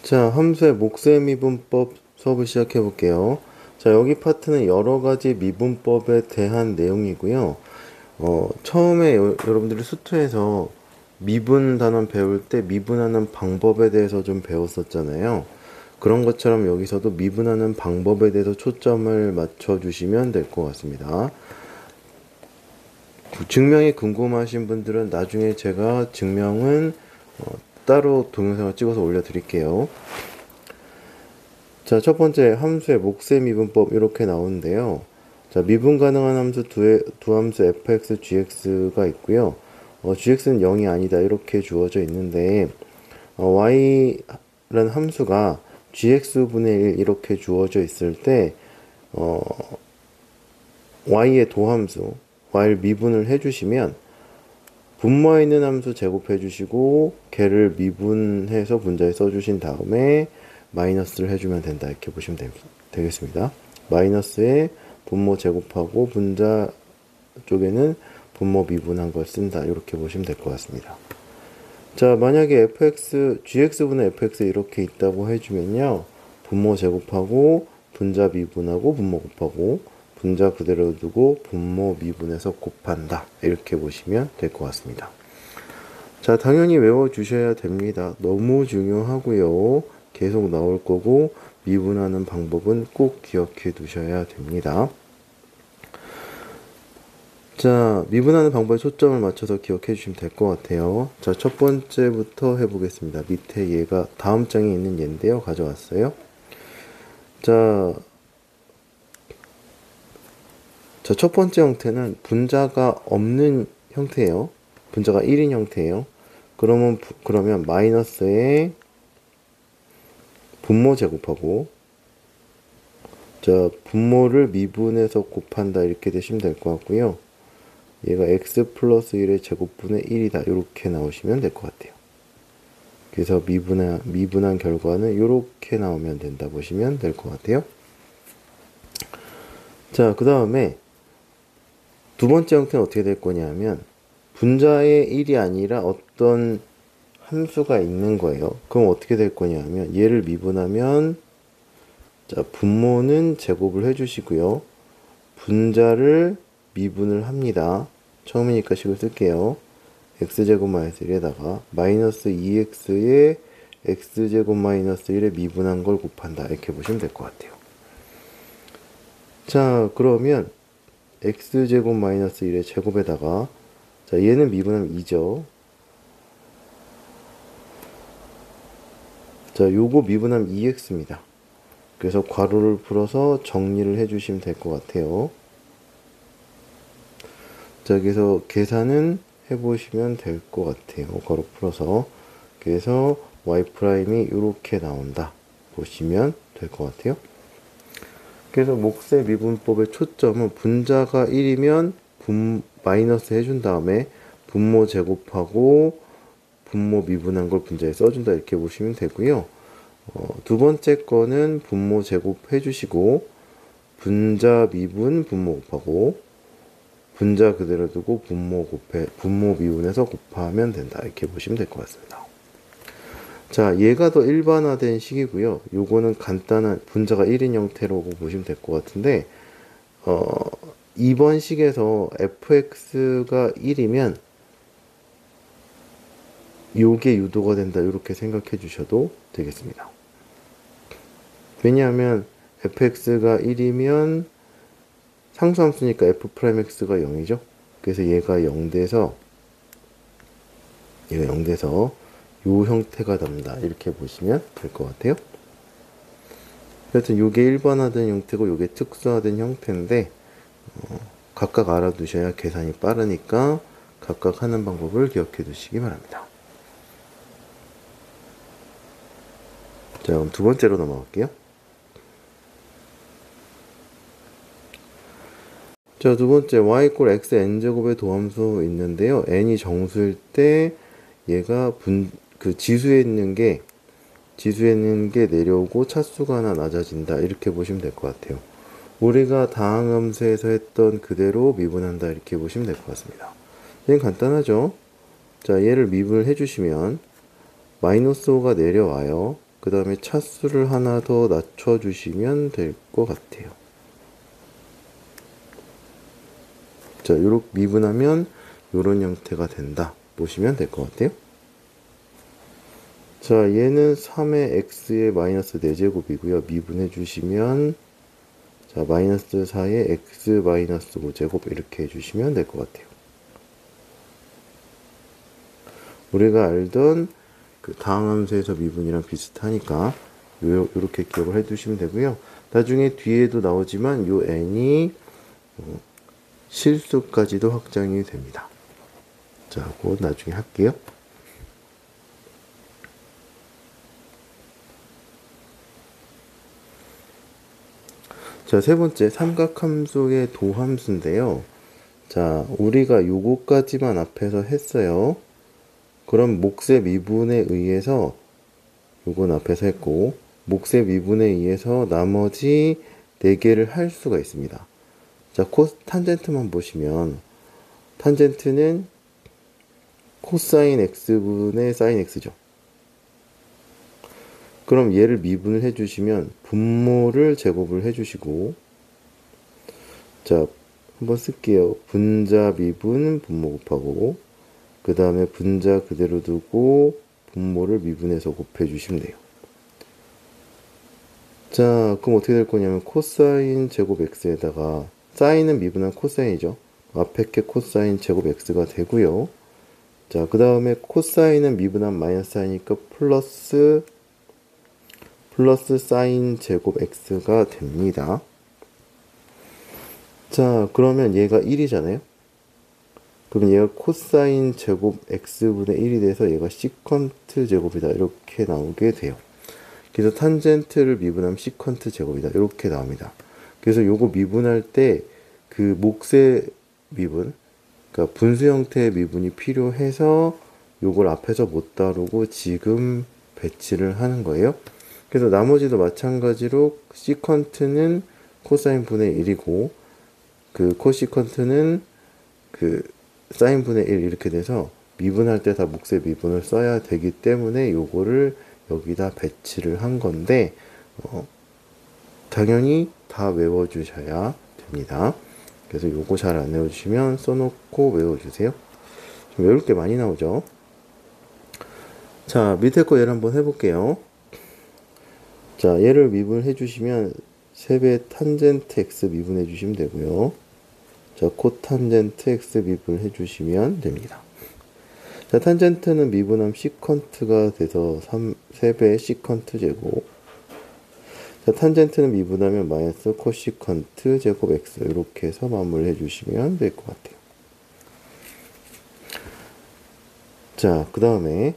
자, 함수의 몫의 미분법 수업을 시작해 볼게요. 자, 여기 파트는 여러 가지 미분법에 대한 내용이고요. 처음에 여러분들이 수투에서 미분 단원 배울 때 미분하는 방법에 대해서 좀 배웠었잖아요. 그런 것처럼 여기서도 미분하는 방법에 대해서 초점을 맞춰 주시면 될 것 같습니다. 증명이 궁금하신 분들은 나중에 제가 증명은 따로 동영상을 찍어서 올려드릴게요. 자, 첫 번째 함수의 몫의 미분법 이렇게 나오는데요. 자, 미분 가능한 함수 두 함수 fx, gx가 있고요. gx는 0이 아니다 이렇게 주어져 있는데 y라는 함수가 gx분의 1 이렇게 주어져 있을 때 y의 도함수 y를 미분을 해주시면 분모에 있는 함수 제곱해 주시고 걔를 미분해서 분자에 써주신 다음에 마이너스를 해주면 된다 이렇게 보시면 되겠습니다. 마이너스에 분모 제곱하고 분자 쪽에는 분모 미분한 걸 쓴다 이렇게 보시면 될 것 같습니다. 자, 만약에 gx분의 fx 이렇게 있다고 해주면요, 분모 제곱하고 분자 미분하고 분모 곱하고 분자 그대로 두고 분모 미분해서 곱한다 이렇게 보시면 될 것 같습니다. 자, 당연히 외워주셔야 됩니다. 너무 중요하고요. 계속 나올 거고 미분하는 방법은 꼭 기억해 두셔야 됩니다. 자, 미분하는 방법에 초점을 맞춰서 기억해 주시면 될 것 같아요. 자, 첫 번째부터 해보겠습니다. 밑에 얘가 다음 장에 있는 얘인데요. 가져왔어요. 자, 첫 번째 형태는 분자가 없는 형태예요. 분자가 1인 형태예요. 그러면 마이너스에 분모 제곱하고, 자, 분모를 미분해서 곱한다 이렇게 되시면 될 것 같고요. 얘가 x 플러스 1의 제곱분의 1이다 이렇게 나오시면 될 것 같아요. 그래서 미분한 결과는 이렇게 나오면 된다 보시면 될 것 같아요. 자, 그 다음에 두 번째 형태는 어떻게 될 거냐면 분자의 1이 아니라 어떤 함수가 있는 거예요. 그럼 어떻게 될 거냐면 얘를 미분하면, 자, 분모는 제곱을 해주시고요. 분자를 미분을 합니다. 처음이니까 식을 쓸게요. x제곱 마이너스 1에다가 마이너스 2x에 x제곱 마이너스 1에 미분한 걸 곱한다 이렇게 보시면 될 것 같아요. 자, 그러면 x제곱 마이너스 1의 제곱에다가, 자, 얘는 미분하면 2죠. 자, 요거 미분하면 2x입니다. 그래서 괄호를 풀어서 정리를 해주시면 될 것 같아요. 자, 여기서 계산은 해보시면 될 것 같아요. 괄호 풀어서. 그래서 y'이 이렇게 나온다 보시면 될 것 같아요. 그래서 몫의 미분법의 초점은 분자가 1이면 마이너스 해준 다음에 분모 제곱하고 분모 미분한 걸 분자에 써준다 이렇게 보시면 되고요. 두 번째 거는 분모 제곱 해주시고 분자 미분 분모 곱하고 분자 그대로 두고 분모 미분해서 곱하면 된다 이렇게 보시면 될 것 같습니다. 자, 얘가 더 일반화된 식이고요. 요거는 간단한 분자가 1인 형태라고 보시면 될 것 같은데, 이번 식에서 fx가 1이면 요게 유도가 된다 이렇게 생각해 주셔도 되겠습니다. 왜냐하면 fx가 1이면 상수함수니까 f'x가 0이죠. 그래서 얘가 0 돼서 요 형태가 됩니다. 이렇게 보시면 될 것 같아요. 여튼 요게 일반화된 형태고 요게 특수화된 형태인데 각각 알아두셔야 계산이 빠르니까 각각 하는 방법을 기억해 두시기 바랍니다. 자, 그럼 두 번째로 넘어갈게요. 자, 두 번째 y = x n제곱의 도함수 있는데요. n이 정수일 때 얘가 지수에 있는 게 내려오고 차수가 하나 낮아진다 이렇게 보시면 될 것 같아요. 우리가 다항함수에서 했던 그대로 미분한다 이렇게 보시면 될 것 같습니다. 얘는 간단하죠. 자, 얘를 미분을 해주시면 마이너스 5가 내려와요. 그 다음에 차수를 하나 더 낮춰주시면 될 것 같아요. 자, 요렇게 미분하면 요런 형태가 된다. 보시면 될 것 같아요. 자, 얘는 3의 x의 마이너스 4제곱이고요. 미분해 주시면 자, 마이너스 4의 x 마이너스 5제곱 이렇게 해주시면 될 것 같아요. 우리가 알던 그 다항함수에서 미분이랑 비슷하니까 요렇게 기억을 해두시면 되고요. 나중에 뒤에도 나오지만 요 n이 실수까지도 확장이 됩니다. 자, 그거 나중에 할게요. 자, 세 번째 삼각함수의 도함수인데요. 자, 우리가 요거까지만 앞에서 했어요. 그럼 몫의 미분에 의해서 요건 앞에서 했고 몫의 미분에 의해서 나머지 4개를 할 수가 있습니다. 자, 탄젠트만 보시면 탄젠트는 코사인 x분의 사인 x죠. 그럼 얘를 미분을 해주시면 분모를 제곱을 해주시고 자, 한번 쓸게요. 분자 미분 분모 곱하고 그 다음에 분자 그대로 두고 분모를 미분해서 곱해주시면 돼요. 자, 그럼 어떻게 될 거냐면 코사인 제곱 x에다가 사인은 미분한 코사인이죠. 앞에 게 코사인 제곱 x가 되고요. 자, 그 다음에 코사인은 미분한 마이너스 사인이니까 플러스 사인 제곱 x가 됩니다. 자, 그러면 얘가 1이잖아요. 그럼 얘가 코사인 제곱 x분의 1이 돼서 얘가 시컨트 제곱이다. 이렇게 나오게 돼요. 그래서 탄젠트를 미분하면 시컨트 제곱이다. 이렇게 나옵니다. 그래서 요거 미분할 때 그 몫의 미분, 그러니까 분수 형태의 미분이 필요해서 요걸 앞에서 못 다루고 지금 배치를 하는 거예요. 그래서 나머지도 마찬가지로 시컨트는 코사인 분의 1이고 그 코시컨트는 그 사인 분의 1 이렇게 돼서 미분할 때 다 몫의 미분을 써야 되기 때문에 요거를 여기다 배치를 한 건데 당연히 다 외워주셔야 됩니다. 그래서 요거 잘 안 외워주시면 써놓고 외워주세요. 좀 외울 게 많이 나오죠. 자, 밑에 거 얘를 한번 해볼게요. 자, 얘를 미분을 해주시면 3배 탄젠트 x 미분해 주시면 되고요. 자, 코탄젠트 x 미분을 해주시면 됩니다. 자, 탄젠트는 미분하면 시컨트가 돼서 3배 시컨트 제곱. 자, 탄젠트는 미분하면 마이너스 코시컨트 제곱 x 이렇게 해서 마무리 해주시면 될 것 같아요. 자, 그 다음에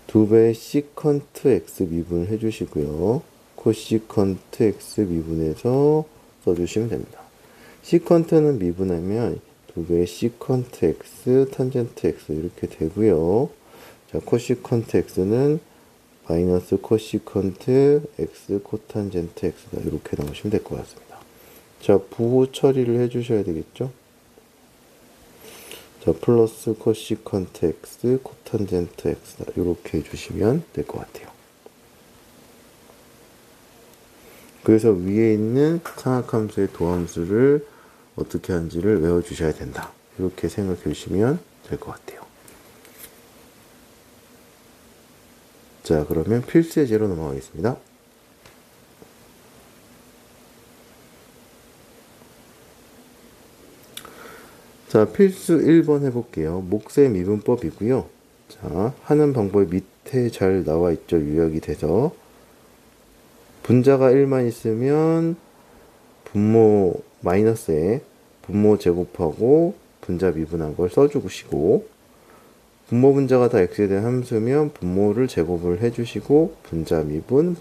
2배 시컨트 x 미분을 해주시고요. 코시컨트 x 미분해서 써주시면 됩니다. 시컨트는 미분하면 2배의 시컨트 x 탄젠트 x 이렇게 되고요. 자, 코시컨트 x는 마이너스 코시컨트 x 코탄젠트 x다. 이렇게 나오시면 될 것 같습니다. 자, 부호 처리를 해주셔야 되겠죠. 자, 플러스 코시컨트 x 코탄젠트 x다. 이렇게 해주시면 될 것 같아요. 그래서 위에 있는 상학함수의 도함수를 어떻게 하는지를 외워주셔야 된다. 이렇게 생각해 주시면 될 것 같아요. 자, 그러면 필수 예제로 넘어가겠습니다. 자, 필수 1번 해볼게요. 몫의 미분법이고요. 자, 하는 방법이 밑에 잘 나와 있죠. 요약이 돼서. 분자가 1만 있으면 분모 마이너스에 분모 제곱하고 분자 미분한 걸 써주시고 분모 분자가 다 x에 대한 함수면 분모를 제곱을 해주시고 분자 미분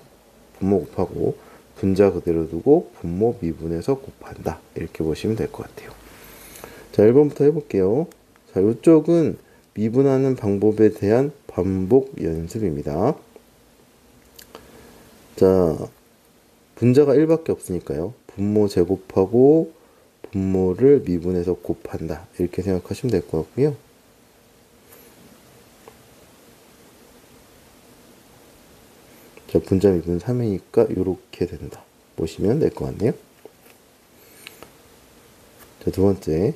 분모 곱하고 분자 그대로 두고 분모 미분해서 곱한다. 이렇게 보시면 될 것 같아요. 자, 1번부터 해볼게요. 자, 이쪽은 미분하는 방법에 대한 반복 연습입니다. 자, 분자가 1밖에 없으니까요. 분모 제곱하고 분모를 미분해서 곱한다. 이렇게 생각하시면 될 것 같고요. 자, 분자 미분 3이니까 이렇게 된다. 보시면 될 것 같네요. 자, 두 번째.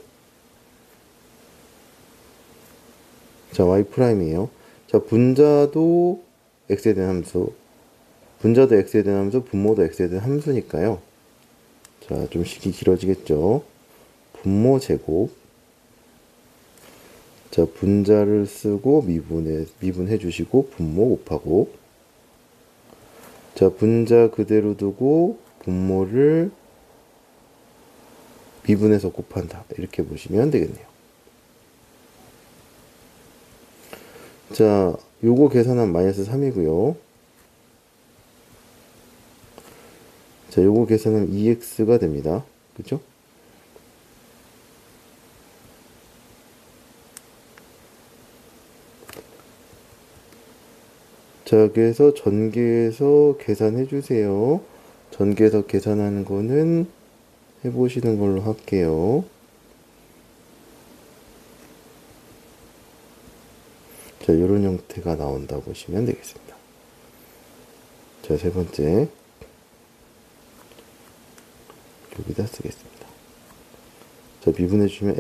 자, y'이에요. 자, 분자도 x에 대한 함수, 분자도 x에 대한 함수, 분모도 x에 대한 함수니까요. 자, 좀 식이 길어지겠죠. 분모 제곱. 자, 분자를 쓰고 미분해 주시고 분모 곱하고. 자, 분자 그대로 두고 분모를 미분해서 곱한다. 이렇게 보시면 되겠네요. 자, 요거 계산하면 마이너스 3이고요. 자, 요거 계산하면 2x가 됩니다. 그죠? 자, 그래서 전개해서 계산해 주세요. 전개해서 계산하는 거는 해보시는 걸로 할게요. 자, 이런 형태가 나온다 보시면 되겠습니다. 자, 세 번째. 여기다 쓰겠습니다. 자, 미분해 주시면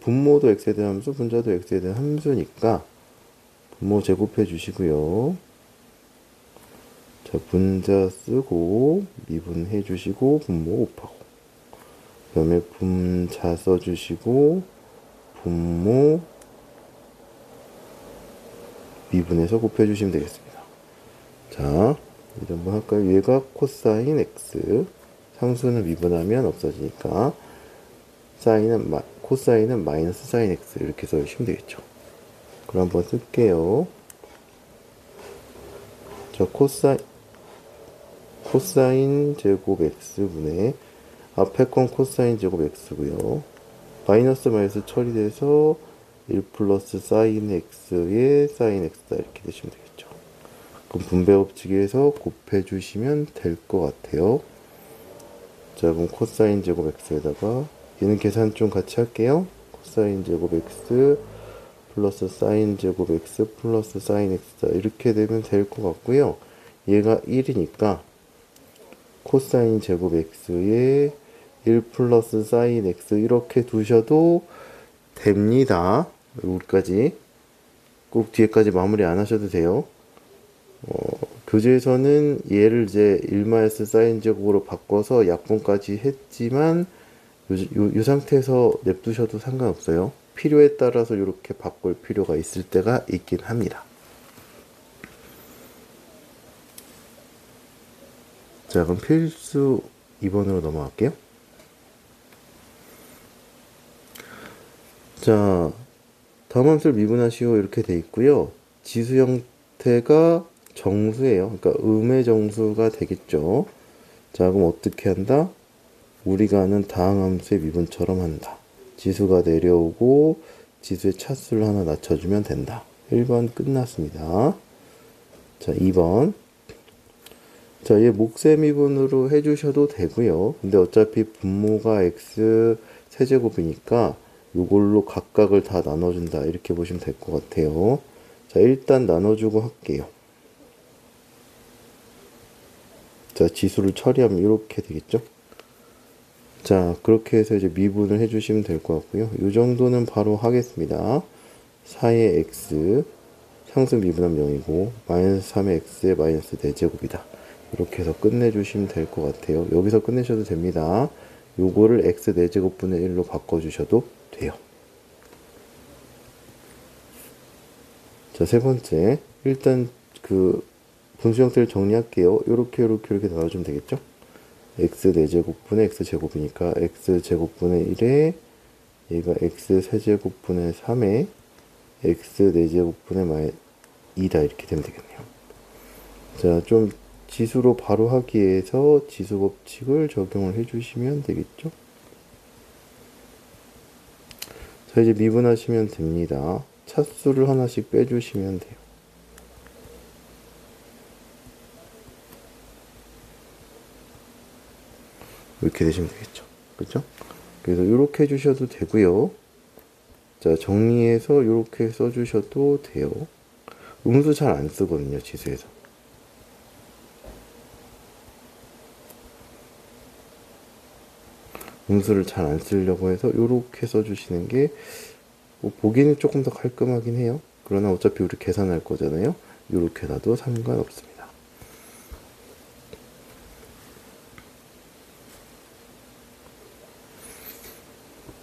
분모도 x에 대한 함수, 분자도 x에 대한 함수니까 분모 제곱해 주시고요. 자, 분자 쓰고 미분해 주시고 분모 곱하고, 그 다음에 분자 써주시고 분모 미분해서 곱해 주시면 되겠습니다. 자, 이제 한번 할까요? 얘가 코사인 x, 상수는 미분하면 없어지니까 코사인은 마이너스 사인 x 이렇게 써주시면 되겠죠. 그럼 한번 쓸게요. 자, 코사인 제곱 x분의 앞에 건 코사인 제곱 x고요. 마이너스 마이너스 처리돼서 1 플러스 사인 x의 사인 x다 이렇게 되시면 되겠죠. 그럼 분배 법칙에서 곱해 주시면 될 것 같아요. 자, 그럼 코사인 제곱 x에다가 얘는 계산 좀 같이 할게요. 코사인 제곱 x 플러스 사인 제곱 x 플러스 사인 x다 이렇게 되면 될 것 같고요. 얘가 1이니까 코사인 제곱 x에 1 플러스 사인 x 이렇게 두셔도 됩니다. 여기까지 꼭 뒤에까지 마무리 안 하셔도 돼요. 교재에서는 얘를 이제 1마이너스 사인 제곱으로 바꿔서 약분까지 했지만 이 상태에서 냅두셔도 상관없어요. 필요에 따라서 이렇게 바꿀 필요가 있을 때가 있긴 합니다. 자, 그럼 필수 2번으로 넘어갈게요. 자, 다음 함수를 미분하시오 이렇게 돼 있고요. 지수 형태가 정수예요. 그러니까 음의 정수가 되겠죠. 자, 그럼 어떻게 한다? 우리가 아는 다항 함수의 미분처럼 한다. 지수가 내려오고 지수의 차수를 하나 낮춰주면 된다. 1번 끝났습니다. 자, 2번. 자, 얘 목세 미분으로 해주셔도 되고요. 근데 어차피 분모가 x 세제곱이니까 이걸로 각각을 다 나눠준다 이렇게 보시면 될 것 같아요. 자, 일단 나눠주고 할게요. 자, 지수를 처리하면 이렇게 되겠죠. 자, 그렇게 해서 이제 미분을 해주시면 될 것 같고요. 이 정도는 바로 하겠습니다. 4의 x 상수 미분하면 0이고 마이너스 3의 x의 마이너스 4제곱이다. 이렇게 해서 끝내주시면 될 것 같아요. 여기서 끝내셔도 됩니다. 요거를 x 4제곱분의 1로 바꿔주셔도 돼요. 자, 세 번째. 일단 그 분수 형태를 정리할게요. 요렇게 나눠주면 되겠죠? x 4제곱분의 x제곱이니까 x제곱분의 1에 얘가 x 세제곱분의 3에 x 4제곱분의 2다 이렇게 되면 되겠네요. 자, 좀 지수로 바로 하기 위해서 지수 법칙을 적용을 해주시면 되겠죠. 자, 이제 미분하시면 됩니다. 차수를 하나씩 빼주시면 돼요. 이렇게 되시면 되겠죠. 그렇죠? 그래서 이렇게 해주셔도 되고요. 자, 정리해서 이렇게 써주셔도 돼요. 음수 잘 안 쓰거든요, 지수에서. 음수를 잘 안 쓰려고 해서 요렇게 써주시는 게 뭐 보기에는 조금 더 깔끔하긴 해요. 그러나 어차피 우리 계산할 거잖아요. 요렇게 놔도 상관없습니다.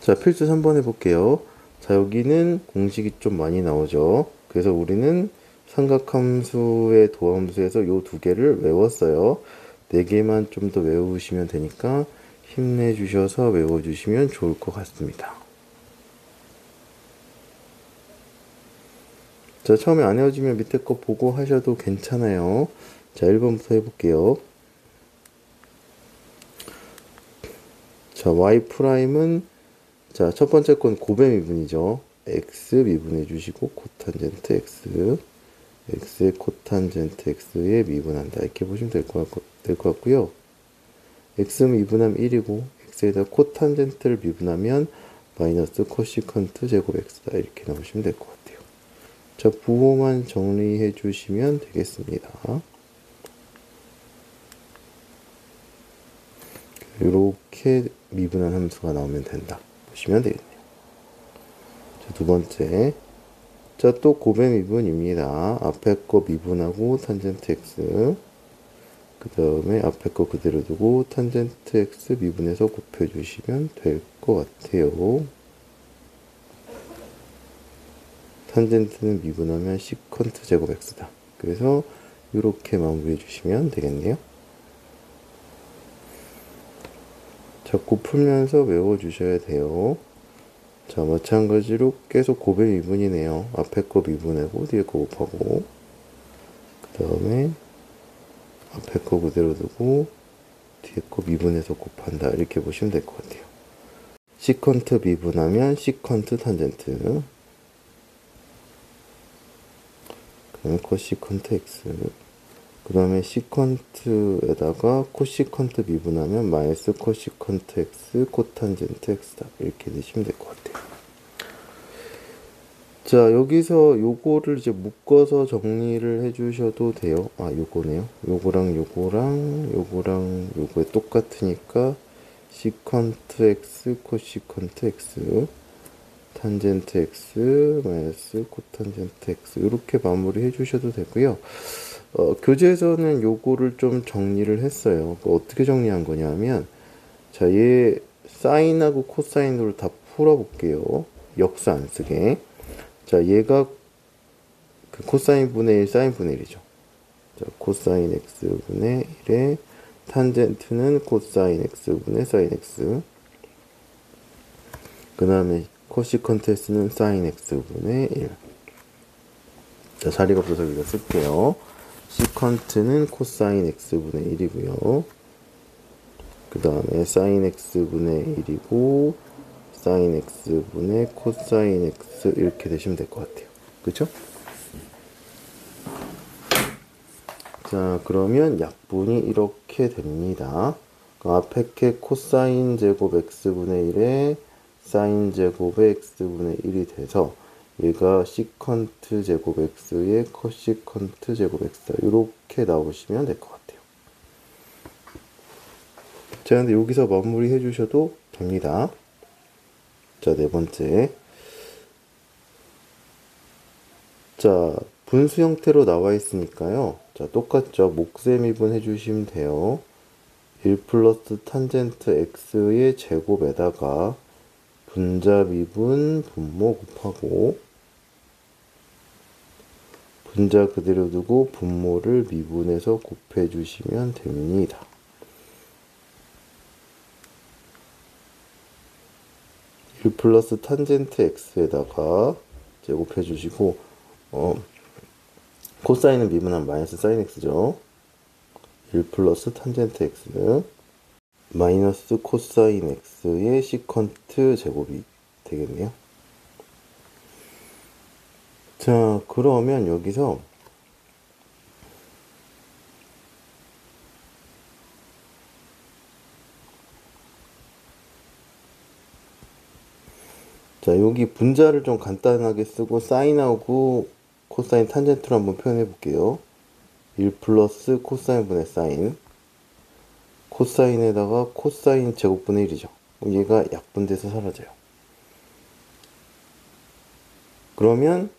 자, 필수 3번 해볼게요. 자, 여기는 공식이 좀 많이 나오죠. 그래서 우리는 삼각함수의 도함수에서 요 두 개를 외웠어요. 네 개만 좀 더 외우시면 되니까 힘내주셔서 외워주시면 좋을 것 같습니다. 자, 처음에 안 외워지면 밑에 거 보고 하셔도 괜찮아요. 자, 1번부터 해볼게요. 자, y''은 자, 첫 번째 건 고배 미분이죠. x 미분해 주시고 코탄젠트 x, x의 코탄젠트 x에 미분한다. 이렇게 보시면 될 것 같고요. x 미분하면 1이고 x에다 코탄젠트를 미분하면 마이너스 코시컨트 제곱 x다. 이렇게 나오시면 될 것 같아요. 자, 부호만 정리해 주시면 되겠습니다. 이렇게 미분한 함수가 나오면 된다. 보시면 되겠네요. 자, 두 번째. 자, 또 고배 미분입니다. 앞에 거 미분하고 탄젠트 x. 그 다음에 앞에 거 그대로 두고 탄젠트 x 미분해서 곱해주시면 될 것 같아요. 탄젠트는 미분하면 시컨트 제곱 x다. 그래서 이렇게 마무리해 주시면 되겠네요. 자꾸 풀면서 외워주셔야 돼요. 자, 마찬가지로 계속 고배 미분이네요. 앞에 거 미분하고 뒤에 거 곱하고 그 다음에 앞에 거 그대로 두고 뒤에 거 미분해서 곱한다. 이렇게 보시면 될 것 같아요. 시컨트 미분하면 시컨트 탄젠트, 그 다음에 코시컨트 x, 그 다음에 시컨트에다가 코시컨트 미분하면 마이너스 코시컨트 x 코탄젠트 x다. 이렇게 내시면 될 것 같아요. 자, 여기서 요거를 이제 묶어서 정리를 해주셔도 돼요. 아, 요거네요. 요거랑 요거랑 요거랑 요거에 똑같으니까 시컨트 x 코시컨트 x 탄젠트 x 마이너스 코탄젠트 x 이렇게 마무리 해주셔도 되고요. 교재에서는 요거를 좀 정리를 했어요. 어떻게 정리한 거냐면, 자, 얘 사인하고 코사인으로 다 풀어볼게요. 역수 안 쓰게. 자, 얘가 그 코사인 분의 1, 사인 분의 1이죠. 자, 코사인 x 분의 1에 탄젠트는 코사인 x 분의 사인 x. 그 다음에 코시컨트 x는 사인 x 분의 1. 자, 자리가 없어서 여기다 쓸게요. 시컨트는 코사인 x분의 1이고요. 그 다음에 사인 x분의 1이고 사인 x분의 코사인 x 이렇게 되시면 될 것 같아요. 그쵸? 자, 그러면 약분이 이렇게 됩니다. 앞에 게 코사인 제곱 x분의 1에 사인 제곱의 x분의 1이 돼서 얘가 시컨트 제곱 x에 코시컨트 제곱 x다. 이렇게 나오시면 될 것 같아요. 자, 근데 여기서 마무리 해주셔도 됩니다. 자, 네 번째. 자, 분수 형태로 나와 있으니까요. 자, 똑같죠. 몫의 미분 해주시면 돼요. 1 플러스 탄젠트 x의 제곱에다가 분자 미분 분모 곱하고 분자 그대로 두고 분모를 미분해서 곱해 주시면 됩니다. 일 플러스 탄젠트 x에다가 제곱해 주시고 코사인은 미분하면 마이너스 사인 x죠. 1 플러스 탄젠트 x는 마이너스 코사인 x의 시컨트 제곱이 되겠네요. 자, 그러면 여기서 자, 여기 분자를 좀 간단하게 쓰고 사인하고 코사인 탄젠트로 한번 표현해 볼게요. 1 플러스 코사인 분의 사인, 코사인에다가 코사인 제곱분의 1이죠. 얘가 약분돼서 사라져요. 그러면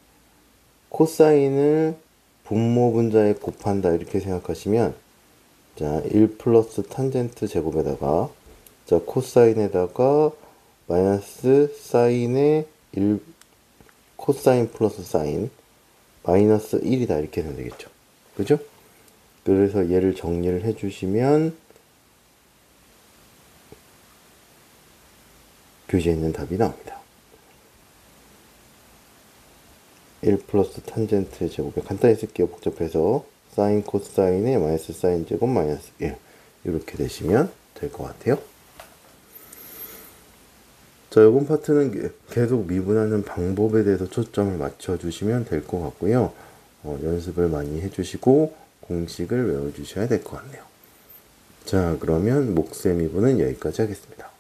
코사인을 분모 분자에 곱한다 이렇게 생각하시면, 자, 1 플러스 탄젠트 제곱에다가, 자, 코사인에다가 마이너스 사인의 1 코사인 플러스 사인 마이너스 1이다 이렇게 하면 되겠죠. 그죠? 그래서 얘를 정리를 해주시면 교재에 있는 답이 나옵니다. 1 플러스 탄젠트 제곱에 간단히 쓸게요. 복잡해서 사인 코사인의 마이너스 사인 제곱 마이너스 1 이렇게 되시면 될 것 같아요. 자, 이번 파트는 계속 미분하는 방법에 대해서 초점을 맞춰주시면 될 것 같고요. 연습을 많이 해주시고 공식을 외워주셔야 될 것 같네요. 자, 그러면 목세 미분은 여기까지 하겠습니다.